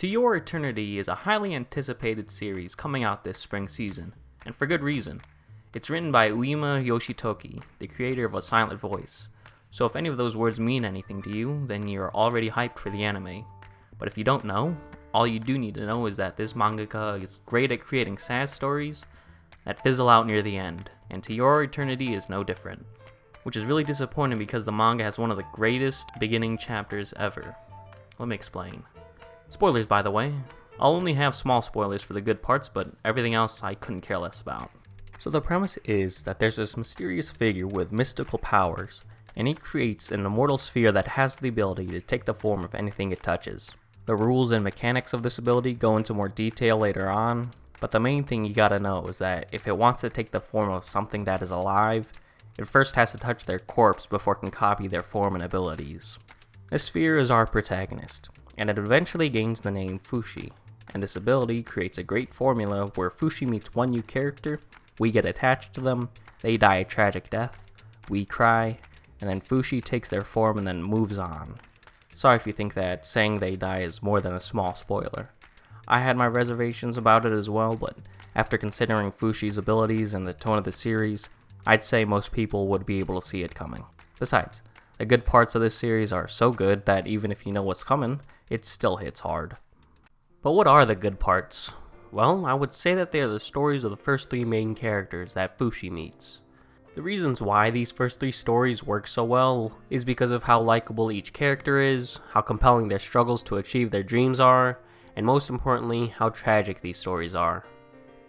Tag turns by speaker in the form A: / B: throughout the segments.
A: To Your Eternity is a highly anticipated series coming out this spring season, and for good reason. It's written by Uema Yoshitoki, the creator of A Silent Voice, so if any of those words mean anything to you, then you're already hyped for the anime. But if you don't know, all you do need to know is that this mangaka is great at creating sad stories that fizzle out near the end, and To Your Eternity is no different. Which is really disappointing because the manga has one of the greatest beginning chapters ever. Let me explain. Spoilers, by the way. I'll only have small spoilers for the good parts, but everything else I couldn't care less about. So the premise is that there's this mysterious figure with mystical powers, and he creates an immortal sphere that has the ability to take the form of anything it touches. The rules and mechanics of this ability go into more detail later on, but the main thing you gotta know is that if it wants to take the form of something that is alive, it first has to touch their corpse before it can copy their form and abilities. This sphere is our protagonist, and it eventually gains the name Fushi, and this ability creates a great formula where Fushi meets one new character, we get attached to them, they die a tragic death, we cry, and then Fushi takes their form and then moves on. Sorry if you think that saying they die is more than a small spoiler. I had my reservations about it as well, but after considering Fushi's abilities and the tone of the series, I'd say most people would be able to see it coming. Besides, the good parts of this series are so good that even if you know what's coming, it still hits hard. But what are the good parts? Well, I would say that they are the stories of the first three main characters that Fushi meets. The reasons why these first three stories work so well is because of how likable each character is, how compelling their struggles to achieve their dreams are, and most importantly, how tragic these stories are.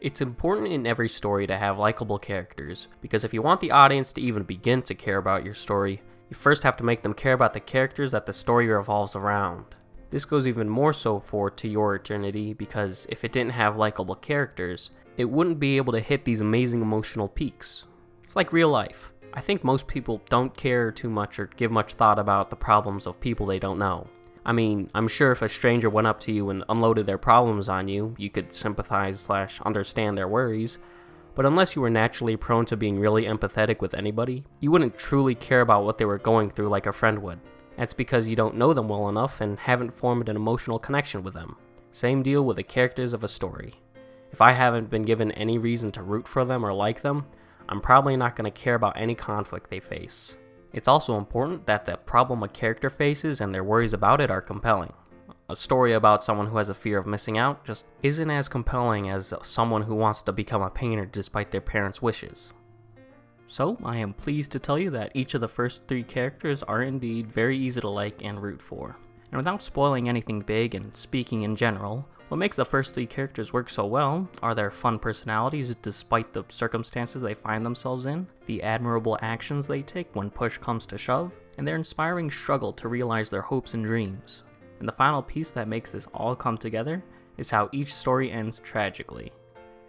A: It's important in every story to have likable characters, because if you want the audience to even begin to care about your story, you first have to make them care about the characters that the story revolves around. This goes even more so for To Your Eternity, because if it didn't have likable characters, it wouldn't be able to hit these amazing emotional peaks. It's like real life. I think most people don't care too much or give much thought about the problems of people they don't know. I mean, I'm sure if a stranger went up to you and unloaded their problems on you, you could sympathize/understand their worries, but unless you were naturally prone to being really empathetic with anybody, you wouldn't truly care about what they were going through like a friend would. That's because you don't know them well enough and haven't formed an emotional connection with them. Same deal with the characters of a story. If I haven't been given any reason to root for them or like them, I'm probably not going to care about any conflict they face. It's also important that the problem a character faces and their worries about it are compelling. A story about someone who has a fear of missing out just isn't as compelling as someone who wants to become a painter despite their parents' wishes. So, I am pleased to tell you that each of the first three characters are indeed very easy to like and root for. And without spoiling anything big and speaking in general, what makes the first three characters work so well are their fun personalities despite the circumstances they find themselves in, the admirable actions they take when push comes to shove, and their inspiring struggle to realize their hopes and dreams. And the final piece that makes this all come together is how each story ends tragically.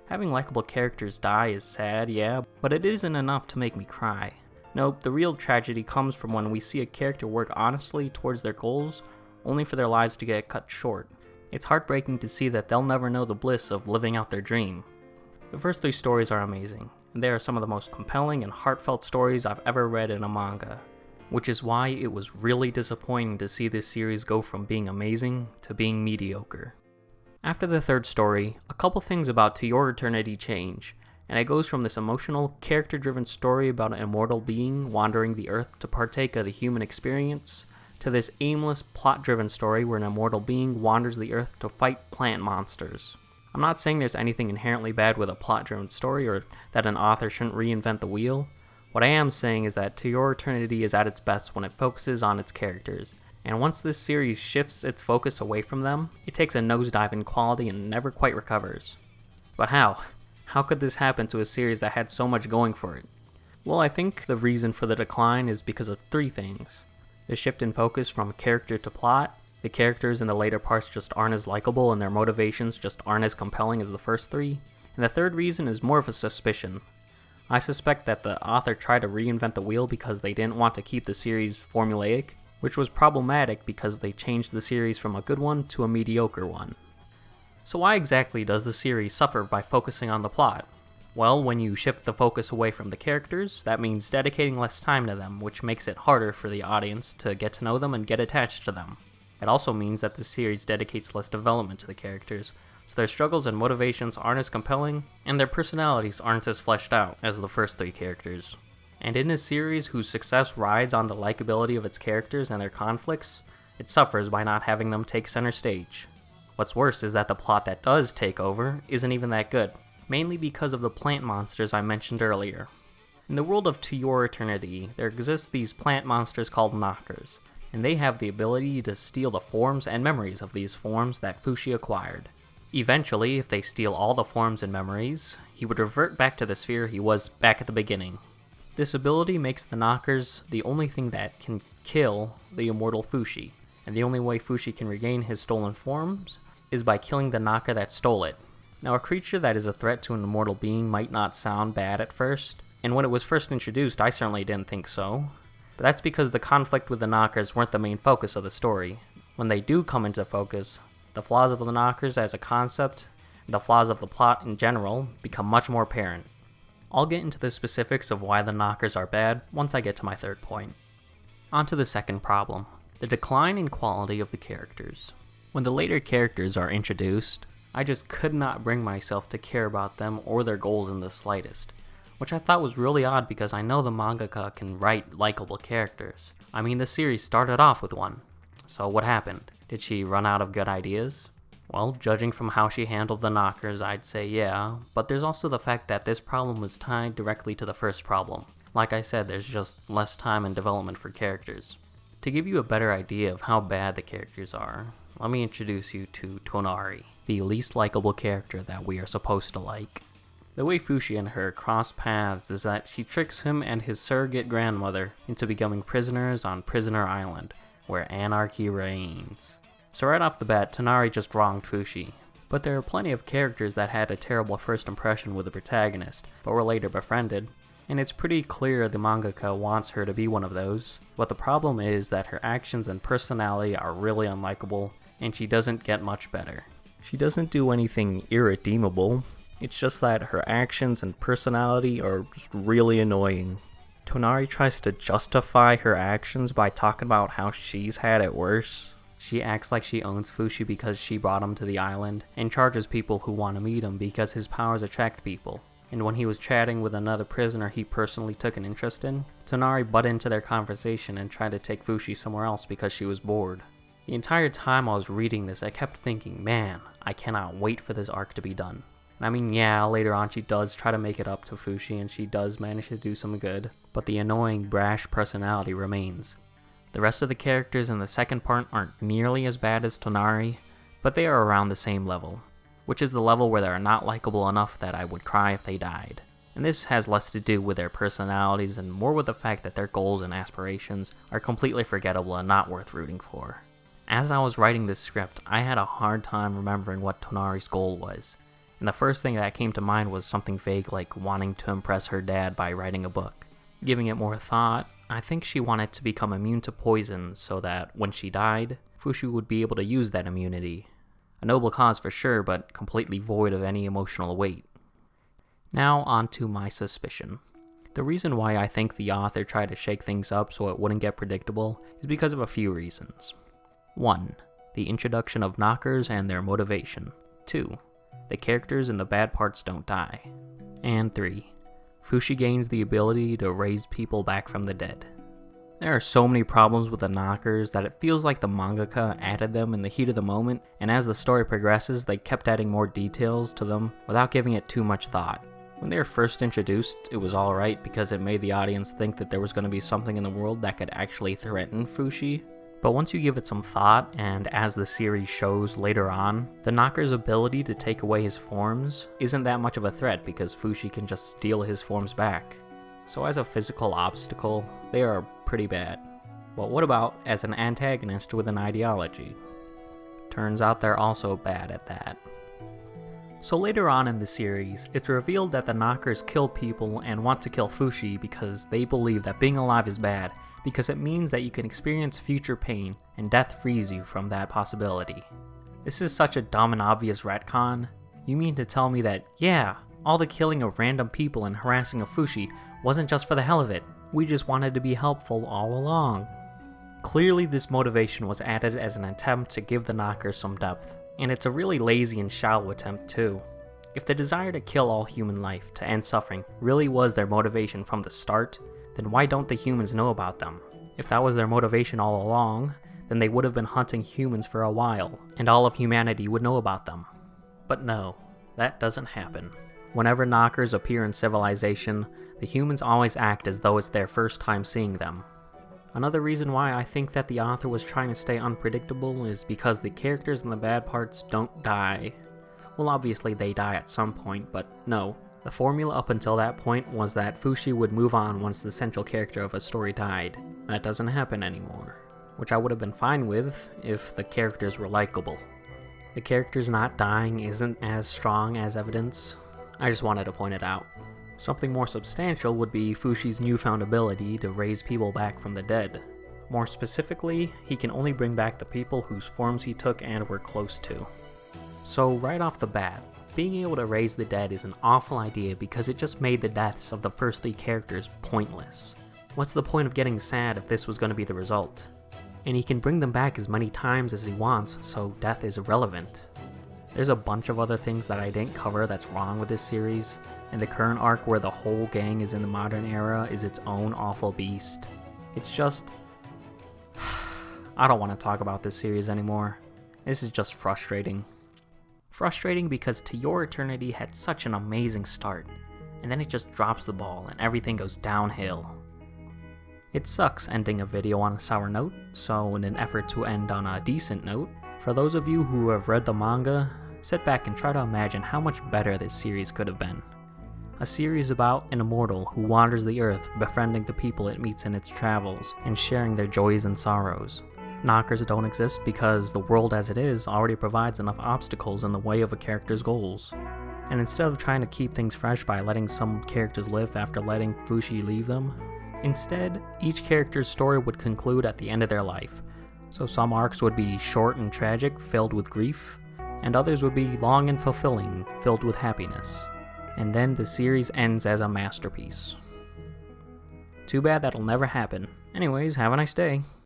A: Having likable characters die is sad, yeah, but it isn't enough to make me cry. Nope, the real tragedy comes from when we see a character work honestly towards their goals, only for their lives to get cut short. It's heartbreaking to see that they'll never know the bliss of living out their dream. The first three stories are amazing, and they are some of the most compelling and heartfelt stories I've ever read in a manga, which is why it was really disappointing to see this series go from being amazing to being mediocre. After the third story, a couple things about To Your Eternity change, and it goes from this emotional, character-driven story about an immortal being wandering the earth to partake of the human experience, to this aimless, plot-driven story where an immortal being wanders the earth to fight plant monsters. I'm not saying there's anything inherently bad with a plot-driven story or that an author shouldn't reinvent the wheel. What I am saying is that To Your Eternity is at its best when it focuses on its characters, and once this series shifts its focus away from them, it takes a nosedive in quality and never quite recovers. But how? How could this happen to a series that had so much going for it? Well, I think the reason for the decline is because of three things. The shift in focus from character to plot, the characters in the later parts just aren't as likable and their motivations just aren't as compelling as the first three, and the third reason is more of a suspicion. I suspect that the author tried to reinvent the wheel because they didn't want to keep the series formulaic, which was problematic because they changed the series from a good one to a mediocre one. So why exactly does the series suffer by focusing on the plot? Well, when you shift the focus away from the characters, that means dedicating less time to them, which makes it harder for the audience to get to know them and get attached to them. It also means that the series dedicates less development to the characters, so their struggles and motivations aren't as compelling, and their personalities aren't as fleshed out as the first 3 characters. And in a series whose success rides on the likability of its characters and their conflicts, it suffers by not having them take center stage. What's worse is that the plot that does take over isn't even that good, mainly because of the plant monsters I mentioned earlier. In the world of To Your Eternity, there exist these plant monsters called knockers, and they have the ability to steal the forms and memories of these forms that Fushi acquired. Eventually, if they steal all the forms and memories, he would revert back to the sphere he was back at the beginning. This ability makes the knockers the only thing that can kill the immortal Fushi, and the only way Fushi can regain his stolen forms is by killing the knocker that stole it. Now, a creature that is a threat to an immortal being might not sound bad at first, and when it was first introduced, I certainly didn't think so. But that's because the conflict with the knockers weren't the main focus of the story. When they do come into focus, the flaws of the knockers as a concept, and the flaws of the plot in general, become much more apparent. I'll get into the specifics of why the knockers are bad once I get to my third point. On to the second problem, the decline in quality of the characters. When the later characters are introduced, I just could not bring myself to care about them or their goals in the slightest, which I thought was really odd because I know the mangaka can write likable characters. I mean, the series started off with one. So what happened? Did she run out of good ideas? Well, judging from how she handled the knockers, I'd say yeah, but there's also the fact that this problem was tied directly to the first problem. Like I said, there's just less time and development for characters. To give you a better idea of how bad the characters are, let me introduce you to Tonari, the least likable character that we are supposed to like. The way Fushi and her cross paths is that she tricks him and his surrogate grandmother into becoming prisoners on Prisoner Island, where anarchy reigns. So right off the bat, Tonari just wronged Fushi. But there are plenty of characters that had a terrible first impression with the protagonist, but were later befriended, and it's pretty clear the mangaka wants her to be one of those. But the problem is that her actions and personality are really unlikable, and she doesn't get much better. She doesn't do anything irredeemable, it's just that her actions and personality are just really annoying. Tonari tries to justify her actions by talking about how she's had it worse. She acts like she owns Fushi because she brought him to the island, and charges people who want to meet him because his powers attract people. And when he was chatting with another prisoner he personally took an interest in, Tonari butted into their conversation and tried to take Fushi somewhere else because she was bored. The entire time I was reading this, I kept thinking, man, I cannot wait for this arc to be done. And I mean, yeah, later on she does try to make it up to Fushi and she does manage to do some good, but the annoying, brash personality remains. The rest of the characters in the second part aren't nearly as bad as Tonari, but they are around the same level, which is the level where they are not likable enough that I would cry if they died. And this has less to do with their personalities and more with the fact that their goals and aspirations are completely forgettable and not worth rooting for. As I was writing this script, I had a hard time remembering what Tonari's goal was, and the first thing that came to mind was something vague like wanting to impress her dad by writing a book. Giving it more thought, I think she wanted to become immune to poison so that, when she died, Fushi would be able to use that immunity. A noble cause for sure, but completely void of any emotional weight. Now on to my suspicion. The reason why I think the author tried to shake things up so it wouldn't get predictable is because of a few reasons. 1. The introduction of knockers and their motivation. 2. The characters in the bad parts don't die. And 3. Fushi gains the ability to raise people back from the dead. There are so many problems with the knockers that it feels like the mangaka added them in the heat of the moment, and as the story progresses they kept adding more details to them without giving it too much thought. When they were first introduced, it was alright because it made the audience think that there was going to be something in the world that could actually threaten Fushi. But once you give it some thought, and as the series shows later on, the knocker's ability to take away his forms isn't that much of a threat because Fushi can just steal his forms back. So as a physical obstacle, they are pretty bad. But what about as an antagonist with an ideology? Turns out they're also bad at that. So later on in the series, it's revealed that the knockers kill people and want to kill Fushi because they believe that being alive is bad, because it means that you can experience future pain, and death frees you from that possibility. This is such a dumb and obvious retcon. You mean to tell me that, yeah, all the killing of random people and harassing of Fushi wasn't just for the hell of it, we just wanted to be helpful all along. Clearly this motivation was added as an attempt to give the knockers some depth, and it's a really lazy and shallow attempt too. If the desire to kill all human life to end suffering really was their motivation from the start, then why don't the humans know about them? If that was their motivation all along, then they would have been hunting humans for a while, and all of humanity would know about them. But no, that doesn't happen. Whenever knockers appear in civilization, the humans always act as though it's their first time seeing them. Another reason why I think that the author was trying to stay unpredictable is because the characters in the bad parts don't die. Well, obviously they die at some point, but no. The formula up until that point was that Fushi would move on once the central character of a story died. That doesn't happen anymore, which I would have been fine with if the characters were likable. The characters not dying isn't as strong as evidence. I just wanted to point it out. Something more substantial would be Fushi's newfound ability to raise people back from the dead. More specifically, he can only bring back the people whose forms he took and were close to. So right off the bat, being able to raise the dead is an awful idea because it just made the deaths of the first 3 characters pointless. What's the point of getting sad if this was going to be the result? And he can bring them back as many times as he wants, so death is irrelevant. There's a bunch of other things that I didn't cover that's wrong with this series, and the current arc where the whole gang is in the modern era is its own awful beast. It's just... I don't want to talk about this series anymore. This is just frustrating. Frustrating because To Your Eternity had such an amazing start, and then it just drops the ball and everything goes downhill. It sucks ending a video on a sour note, so in an effort to end on a decent note, for those of you who have read the manga, sit back and try to imagine how much better this series could have been. A series about an immortal who wanders the earth, befriending the people it meets in its travels, and sharing their joys and sorrows. Knockers don't exist because the world as it is already provides enough obstacles in the way of a character's goals. And instead of trying to keep things fresh by letting some characters live after letting Fushi leave them, instead, each character's story would conclude at the end of their life. So some arcs would be short and tragic, filled with grief, and others would be long and fulfilling, filled with happiness. And then the series ends as a masterpiece. Too bad that'll never happen. Anyways, have a nice day.